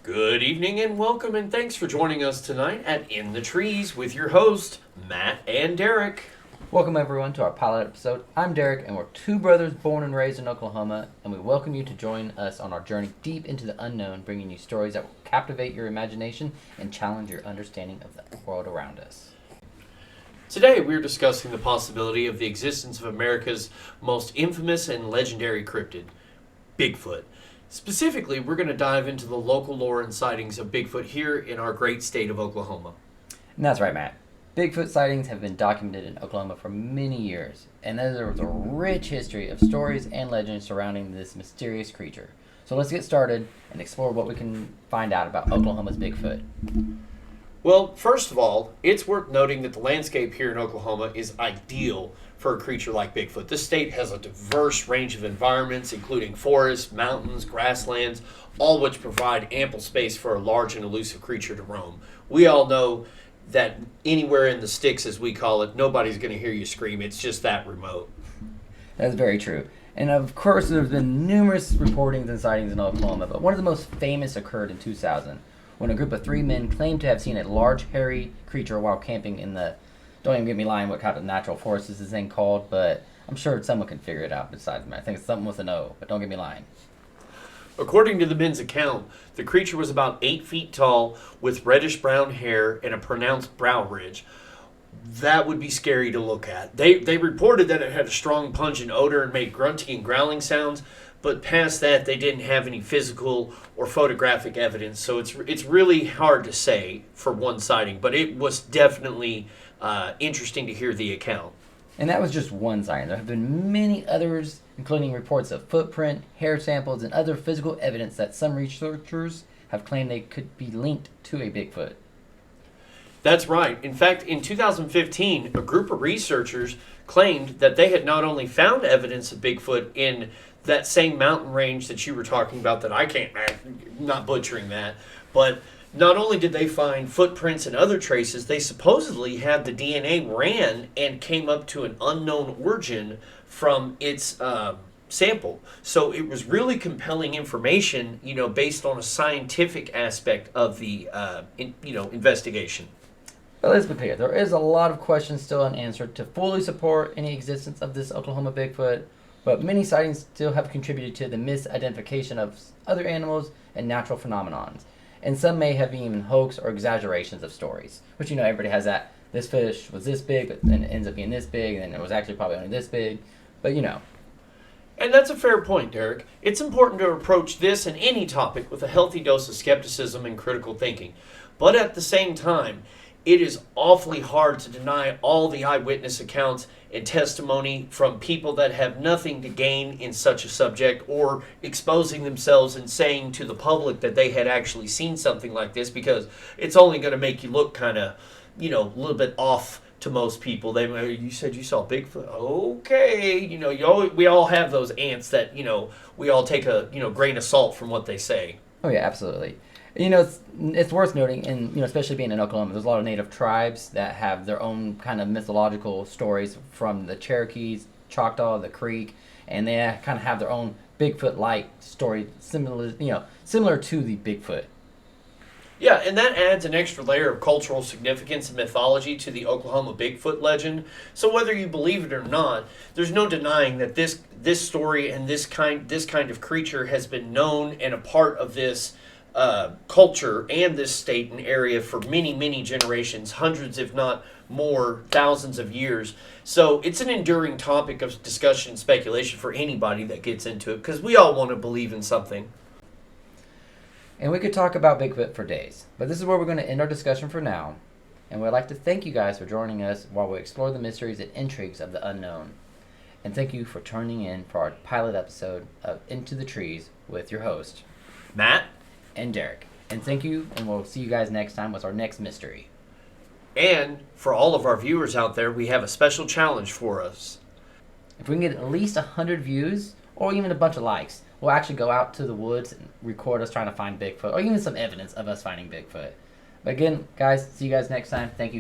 Good evening and welcome, and thanks for joining us tonight at In the Trees with your host, Matt and Derek. Welcome everyone to our pilot episode. I'm Derek, and we're two brothers born and raised in Oklahoma, and we welcome you to join us on our journey deep into the unknown, bringing you stories that will captivate your imagination and challenge your understanding of the world around us. Today we're discussing the possibility of the existence of America's most infamous and legendary cryptid, Bigfoot. Specifically, we're going to dive into the local lore and sightings of Bigfoot here in our great state of Oklahoma. And that's right, Matt. Bigfoot sightings have been documented in Oklahoma for many years, and there was a rich history of stories and legends surrounding this mysterious creature. So let's get started and explore what we can find out about Oklahoma's Bigfoot. Well, first of all, it's worth noting that the landscape here in Oklahoma is ideal for a creature like Bigfoot. This state has a diverse range of environments, including forests, mountains, grasslands, all which provide ample space for a large and elusive creature to roam. We all know that anywhere in the sticks, as we call it, nobody's going to hear you scream. It's just that remote. That's very true. And of course, there's been numerous reportings and sightings in Oklahoma, but one of the most famous occurred in 2000, when a group of three men claimed to have seen a large, hairy creature while camping in the... Don't even get me lying what kind of natural forest this thing called, but I'm sure someone can figure it out besides me. I think it's something with an O, but don't get me lying. According to the men's account, the creature was about 8 feet tall with reddish-brown hair and a pronounced brow ridge. That would be scary to look at. They reported that it had a strong pungent odor and made grunting and growling sounds, but past that, they didn't have any physical or photographic evidence, so it's really hard to say for one sighting, but it was definitely interesting to hear the account. And that was just one sighting. There have been many others, including reports of footprint, hair samples, and other physical evidence that some researchers have claimed they could be linked to a Bigfoot. That's right. In fact, in 2015, a group of researchers claimed that they had not only found evidence of Bigfoot in that same mountain range that you were talking about, that not butchering that, but not only did they find footprints and other traces, they supposedly had the DNA ran and came up to an unknown origin from its sample. So it was really compelling information, based on a scientific aspect of the, investigation. But let's be clear, there is a lot of questions still unanswered to fully support any existence of this Oklahoma Bigfoot, but many sightings still have contributed to the misidentification of other animals and natural phenomenons. And some may have even hoax or exaggerations of stories, which, everybody has that, this fish was this big, but then it ends up being this big, and then it was actually probably only this big, but And that's a fair point, Derek. It's important to approach this and any topic with a healthy dose of skepticism and critical thinking. But at the same time, it is awfully hard to deny all the eyewitness accounts and testimony from people that have nothing to gain in such a subject, or exposing themselves and saying to the public that they had actually seen something like this, because it's only going to make you look kind of, a little bit off to most people. You said you saw Bigfoot. Okay, we all have those ants that, we all take a, grain of salt from what they say. Oh yeah, absolutely. It's worth noting, and especially being in Oklahoma, there's a lot of native tribes that have their own kind of mythological stories, from the Cherokees, Choctaw, the Creek, and they kind of have their own Bigfoot-like story, similar to the Bigfoot. Yeah, and that adds an extra layer of cultural significance and mythology to the Oklahoma Bigfoot legend. So whether you believe it or not, there's no denying that this story and this kind of creature has been known and a part of this culture and this state and area for many, many generations, hundreds, if not more, thousands of years. So it's an enduring topic of discussion and speculation for anybody that gets into it, because we all want to believe in something. And we could talk about Bigfoot for days, but this is where we're going to end our discussion for now. And we'd like to thank you guys for joining us while we explore the mysteries and intrigues of the unknown. And thank you for tuning in for our pilot episode of Into the Trees with your host, Matt and Derek. And thank you, and we'll see you guys next time with our next mystery. And for all of our viewers out there, we have a special challenge for us. If we can get at least 100 views, or even a bunch of likes, we'll actually go out to the woods and record us trying to find Bigfoot, or even some evidence of us finding Bigfoot. But again, guys, see you guys next time. Thank you